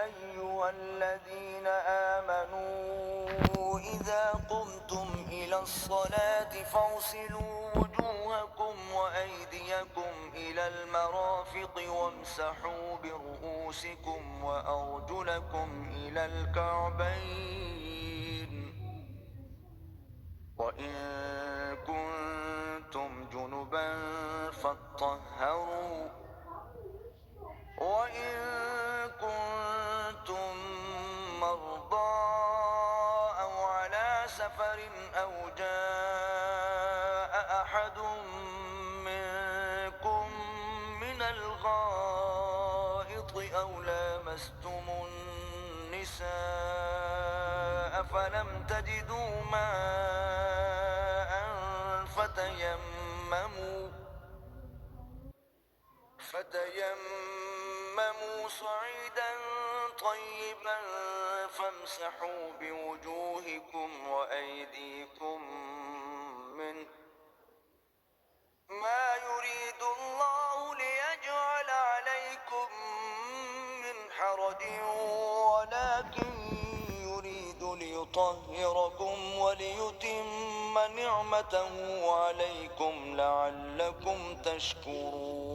أيها الذين آمنوا إذا قمتم إلى الصلاة فاغسلوا وجوهكم وأيديكم إلى المرافق وامسحوا برؤوسكم وأرجلكم إلى الكعبين وإن كنتم جنبا فاطهروا وإن كنتم مرضى أو على سفر أو جاء أحد منكم من الغائط أو لامستم النساء فلم تجدوا ماء فتيمموا صعيدا طيبا فامسحوا بوجوهكم وأيديكم منه ما يريد الله ليجعل عليكم من حرج ولكن يريد ليطهركم وليتم نعمته عليكم لعلكم تشكرون